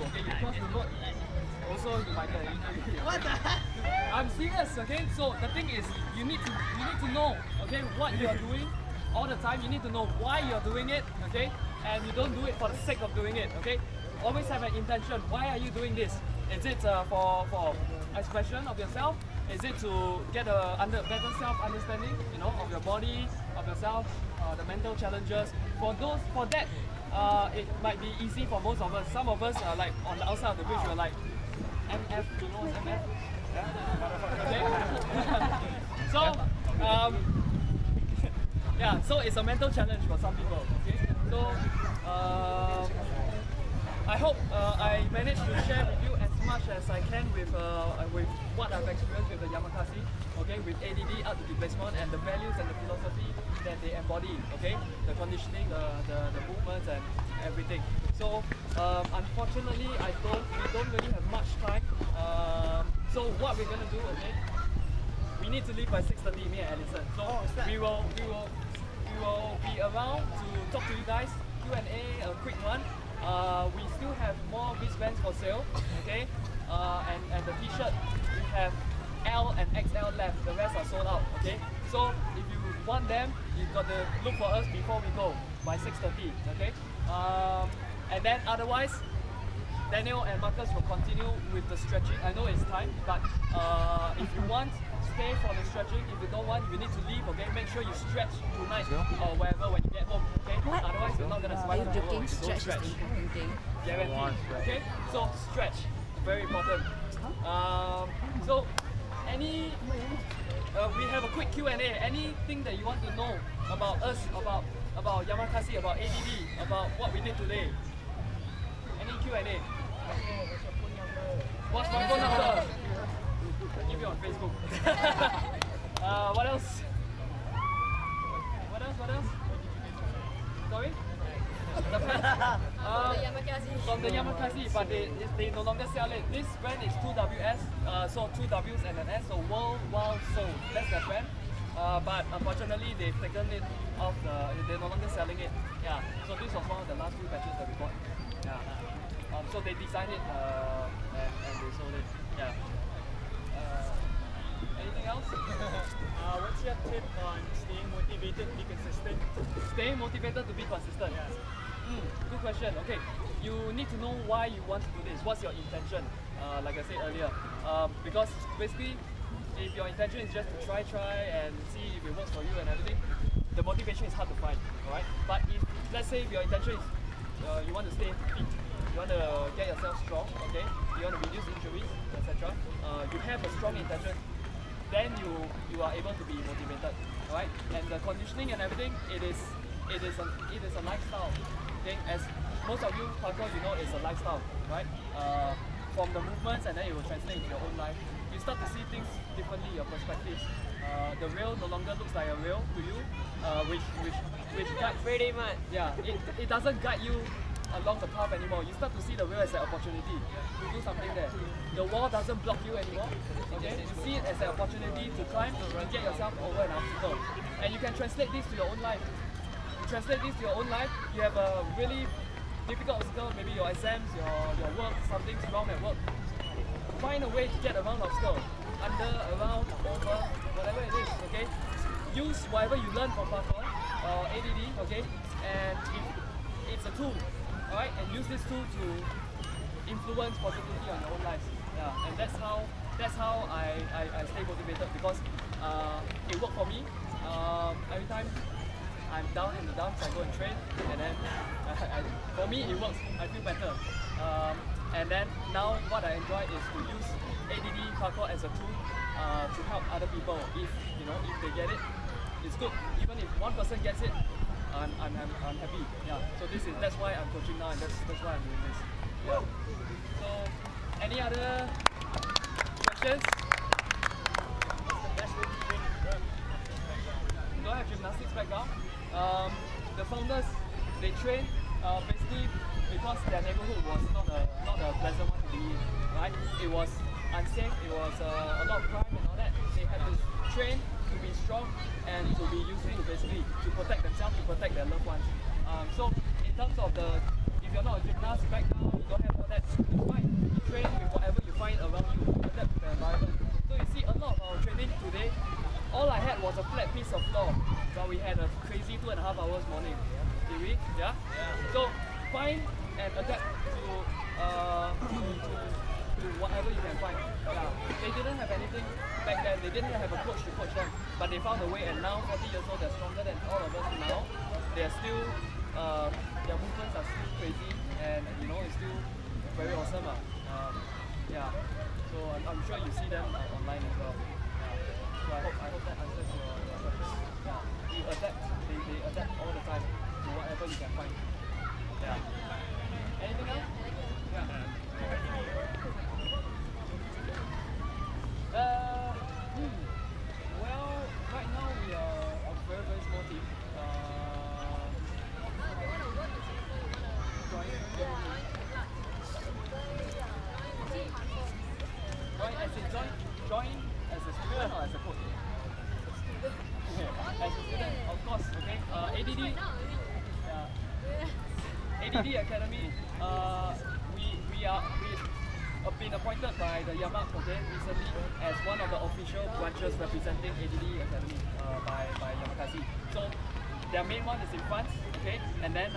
okay, you cross the road, also you might get an injury. What the heck? I'm serious, okay? So the thing is, you need to know, okay, what you are doing all the time. You need to know why you're doing it, okay? And you don't do it for the sake of doing it, okay? Always have an intention. Why are you doing this? Is it for expression of yourself? Is it to get a better self-understanding, you know, of your body, of yourself, the mental challenges? For that, it might be easy for most of us. Some of us are like on the outside of the bridge. We're like, MF, you know what's MF? Yeah. Okay. So, yeah. So it's a mental challenge for some people. Okay. So, I hope I managed to share with you as much as I can with what I've experienced with the Yamakasi, okay, with ADD, art to displacement, and the values and the philosophy that they embody, okay, the conditioning, the movements and everything. So unfortunately, we don't really have much time. So what we're gonna do, okay, we need to leave by 6:30, me and Alison. So we will be around to talk to you guys, Q&A, a quick one. We still have more wristbands for sale, okay? And the t-shirt, we have L and XL left, the rest are sold out, okay? So if you want them, you've got to look for us before we go, by 6:30, okay? And then otherwise, Daniel and Marcus will continue with the stretching. I know it's time, but if you want, stay for the stretching. If you don't want, you need to leave, okay? Make sure you stretch tonight or wherever when you get home, okay? What? Otherwise, you're not going to survive tomorrow if you don't stretch. Guaranteed, okay? So, stretch, very important. So, we have a quick Q&A. Anything that you want to know about us, about Yamakasi, about ADD, about what we did today? Any Q&A? What's my phone number? Give you on Facebook. What else? What else? Sorry? The pants? From the Yamakasi, but they no longer sell it. This brand is 2WS, so 2 W's and an S, so World Wow Soul. That's their brand. But unfortunately, they've taken it off. They're no longer selling it. Yeah. So this was one of the last few batches that we bought. Yeah. So they designed it and they sold it. Yeah. Anything else? What's your tip on staying motivated to be consistent? Staying motivated to be consistent. Yes. Good question. Okay, you need to know why you want to do this. What's your intention? Like I said earlier, because basically, if your intention is just to try and see if it works for you and everything, the motivation is hard to find. Alright. But if let's say your intention is you want to stay fit, you want to get yourself strong, okay, you want to reduce injuries, etc. You have a strong intention, then you are able to be motivated, alright. And the conditioning and everything, it is a lifestyle. Okay, as most of you parkour, you know, it's a lifestyle, right? From the movements, and then it will translate into your own life. You start to see things differently, your perspectives. The rail no longer looks like a rail to you, which guides. Pretty much. Yeah, it doesn't guide you along the path anymore. You start to see the rail as an opportunity to do something there. The wall doesn't block you anymore. Okay, you see it as an opportunity to climb and get yourself over an obstacle. And you can translate this to your own life. Translate this to your own life. You have a really difficult obstacle, maybe your exams, your work, something's wrong at work. Find a way to get around the obstacle. Under, around, over, whatever it is, okay? Use whatever you learn from parkour or ADD, okay? And it's a tool, alright? And use this tool to influence positivity on your own lives. Yeah, and that's how I stay motivated, because it worked for me. Every time I'm down in the dumps, I go and train, and then for me it works. I feel better. And then now what I enjoy is to use ADD parkour as a tool to help other people. If they get it, it's good. Even if one person gets it, I'm happy. Yeah. So that's why I'm coaching now, and that's why I'm doing this. Yeah. So any other questions? What's the best way to train in Europe? Don't have gymnastics background. The founders, they train basically because their neighborhood was not a pleasant one to be in, right? It was unsafe, it was a lot of crime and all that. They had to train to be strong and to be useful, basically, to protect themselves, to protect their loved ones. So in terms of if you're not a gymnast background, you don't have all that, 2.5 hours morning. Did we? Yeah? So find and adapt to whatever you can find. Yeah. They didn't have anything back then. They didn't have a coach to coach them, but they found a way. And now, 40 years old, they're stronger than all of us now. They're still, their movements are still crazy, and you know, it's still very awesome. Yeah. So I'm sure you see them online as well. Yeah. So I hope that answers your question. Yeah. You adapt. They adapt all the time to whatever you can find. Yeah. Anything else? Yeah. Well, right now we are a very, very small team. Join as a student or as a coach? As a student, of course, okay. ADD, ADD Academy, we've been appointed by the Yamak, okay, recently as one of the official branches representing ADD Academy by Yamakasi. So their main one is in France, okay, and then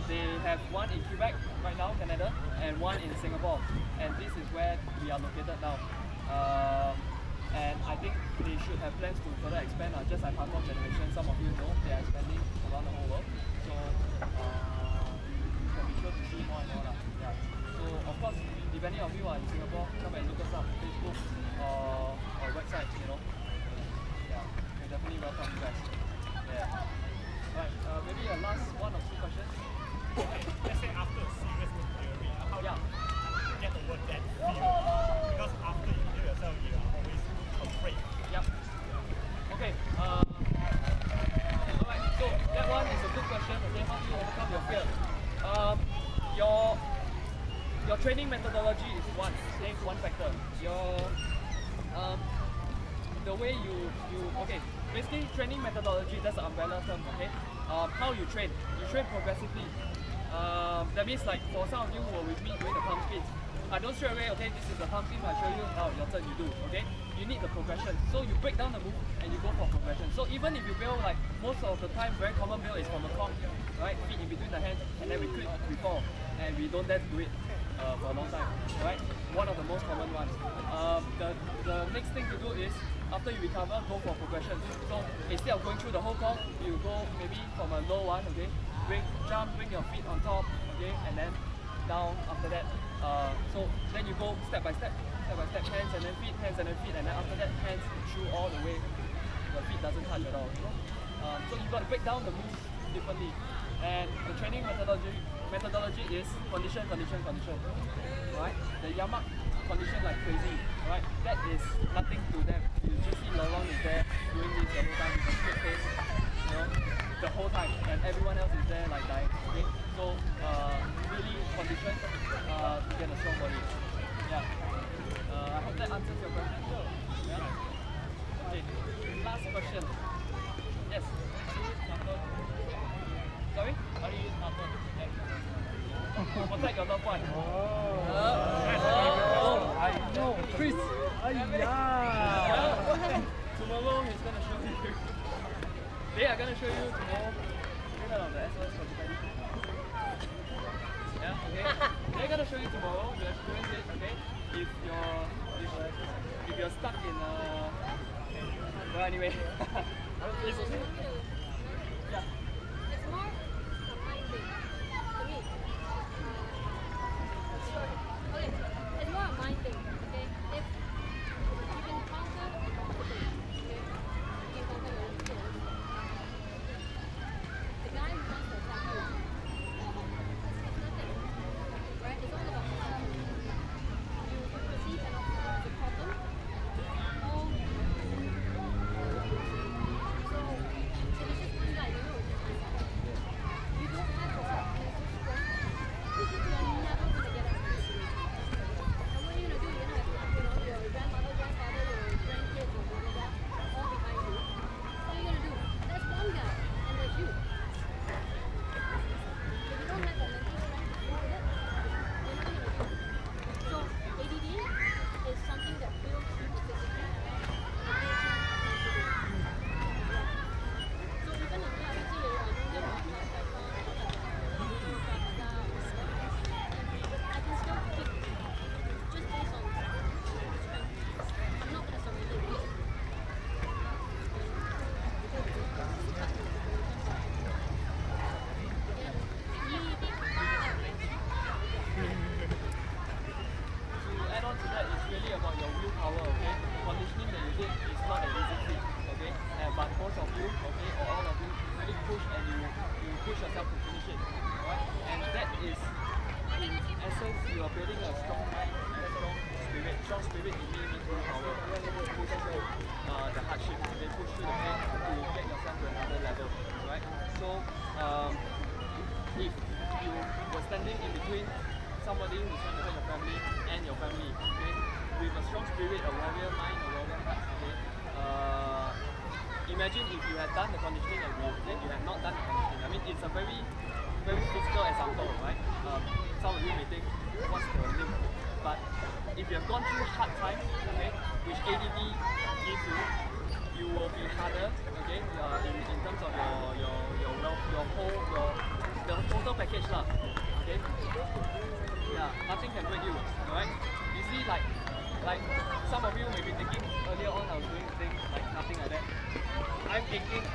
they have one in Quebec right now, Canada, and one in Singapore, and this is where we are located now. And I think they should have plans to further expand, just like Parkour Generation. Some of you know they are expanding around the whole world. So you can be sure to see more and more. Yeah. So of course, if any of you are in Singapore, come and look us up on Facebook or website, you know. Yeah, we definitely welcome you guys. Yeah. Right, maybe a last one or two questions. Let's say after a serious injury, how do you get over that fear? Because after you injure yourself, you are always afraid. Yep. Okay. Alright, so that one is a good question. Okay, how do you overcome your fear? Your training methodology is one factor. The way you okay, basically training methodology, that's an umbrella term, okay? How you train progressively. That means like for some of you who are with me doing the pump spins, I don't straight away, okay, this is the pump spin, I show you, now your turn, you do, okay? You need the progression. So you break down the move and you go for progression. So even if you bail, like most of the time, very common bail is from a cork, right? Feet in between the hands, and then we click, we fall, and we don't dare to do it for a long time, right? One of the most common ones. The next thing to do is, after you recover, go for progression. So instead of going through the whole cork, you go maybe from a low one, okay? Bring your feet on top, okay? And then down after that. So then you go step by step, hands and then feet, and then after that, hands through all the way. The feet doesn't touch at all, you know? So you've got to break down the moves differently. And the training methodology is condition, right? The Yamak condition like crazy, right? That is nothing to them. You just see Lorong is there doing this the whole time with a straight face, you know, the whole time, and everyone else is there like dying, okay? So really condition to get a strong body. Yeah. I hope that answers your question. Yeah. Okay. Last question. Yes. Sorry? How do you use number? Protect your loved one. I know, Chris. Tomorrow he's gonna show you. They are gonna show you tomorrow. The SOS for Japan. Yeah, okay. They're gonna show you tomorrow. You experience it, okay? If you're stuck in well, anyway. It's okay. Yeah. It's more a mind thing to me. Okay, it's more a mind thing. Okay, if you can conquer obstacles, okay, you can conquer your own fears. The guy who wants to attack you, it's nothing, right? It's all about you perceive an obstacle as a problem, or so if it's just one guy, you know it's just one guy. in essence, you are building a strong mind and strong spirit. Strong spirit in me means willpower. Push through the hardship, then push through the pain to get yourself to another level, right? So, if you were standing in between somebody who's trying to hurt your family and your family, okay, with a strong spirit, a warrior mind, a warrior heart, okay, imagine if you had done the conditioning and then you had not done the conditioning. I mean, it's a very, very physical example, right? Some of you may think, what's the link? But if you have gone through hard times, okay, which ADD gives you, you will be harder, okay, in terms of your wealth, the total package lah, okay. Yeah, nothing can break you, alright. You see, like some of you may be thinking earlier on I was doing things like nothing like that. I'm aching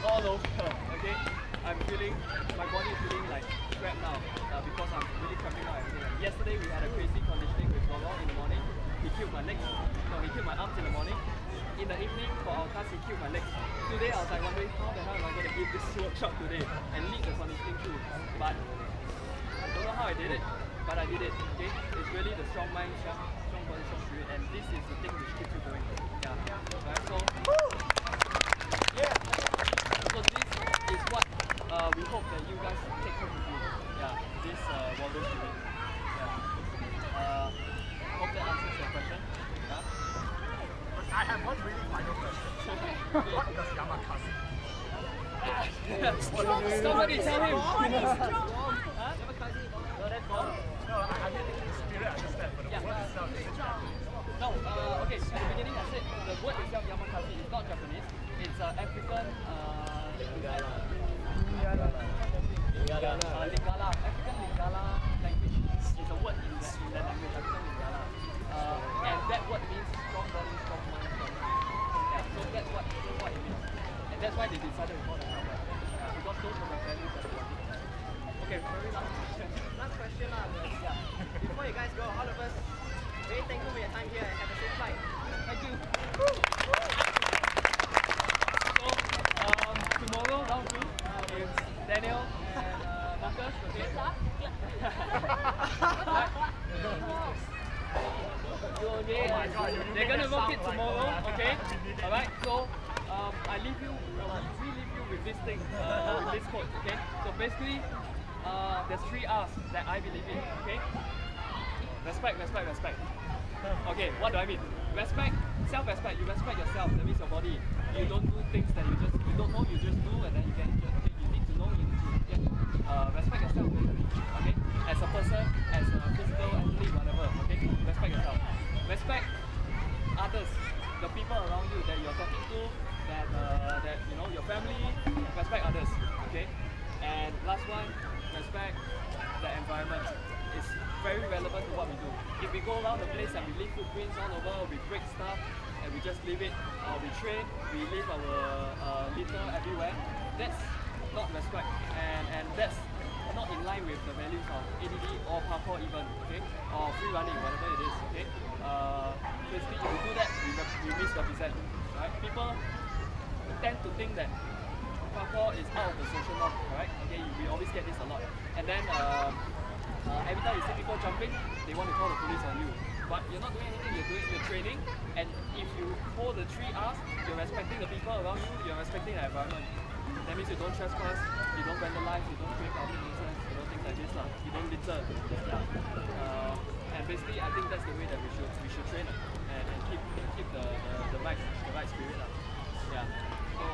all over, okay. I'm feeling, my body is feeling like crap now because I'm really cramping out everything. Like yesterday we had a crazy conditioning with Lolo in the morning. He killed my legs. No, he killed my arms in the morning. In the evening for our class he killed my legs. Today I was like wondering how the hell am I going to give this workshop today and lead the conditioning through. But I don't know how I did it, but I did it. Okay, it's really the strong mind, strong body, strong spirit, and this is the thing which keeps you going. Yeah. Right. So. So this is what we hope that you guys take home with you. Yeah, this warrior spirit. Yeah. Hope that answers your question. Yeah. I have one really final question. What does Yamakasi mean? Somebody tell him. Yamakasi. No, that's wrong. No, I mean the spirit I understand, but the word itself is in Japanese. No, okay, at the beginning I said the word itself, Yamakasi, is not Japanese. It's African Lingala. African Lingala language is a word in that language, African Lingala. And that word means strong body, strong mind, strong spirit. Yeah, so that's what it means. And that's why they decided to call it strong body. Yeah, because those were the values that they wanted. Okay, very last question. Last question, yeah. Before you guys go, all of us very thankful for your time here and have a safe flight. Thank you. So, tomorrow round 2 is Daniel and Marcus, okay? They're gonna rock it tomorrow, okay? Alright, so we leave you with this thing, with this quote, okay? So basically, there's 3 R's that I believe in, okay? Respect, respect, respect. Okay, what do I mean? Respect, self-respect. You respect yourself, that means your body. You don't do things that you don't know, you just do and then you get injured. Okay, you need to know, you need to get, respect yourself, okay? As a person, as a physical athlete, whatever, okay? Respect yourself. Respect others, the people around you that you're talking to, that you know, your family, respect others, okay? And last one, respect the environment. It's very relevant to what we do. If we go around the place and we leave footprints all over, we break stuff and we just leave it, we train, we leave our litter everywhere, that's not respect, and that's not in line with the values of ADD or parkour even, okay, or free running, whatever it is, okay. Basically, if we do that, we misrepresent, right? People tend to think that parkour is out of the social norm, right? Okay, we always get this a lot, and then every time you see people jumping, they want to call the police on you. But you're not doing anything, you're training, and if you hold the 3 R's, you're respecting the people around you, you're respecting the environment. That means you don't trespass, you don't vandalize, you don't create public nuisance, you know, things like this lah. You don't litter. Yeah. And basically I think that's the way that we should train and keep the right spirit lah. Yeah. So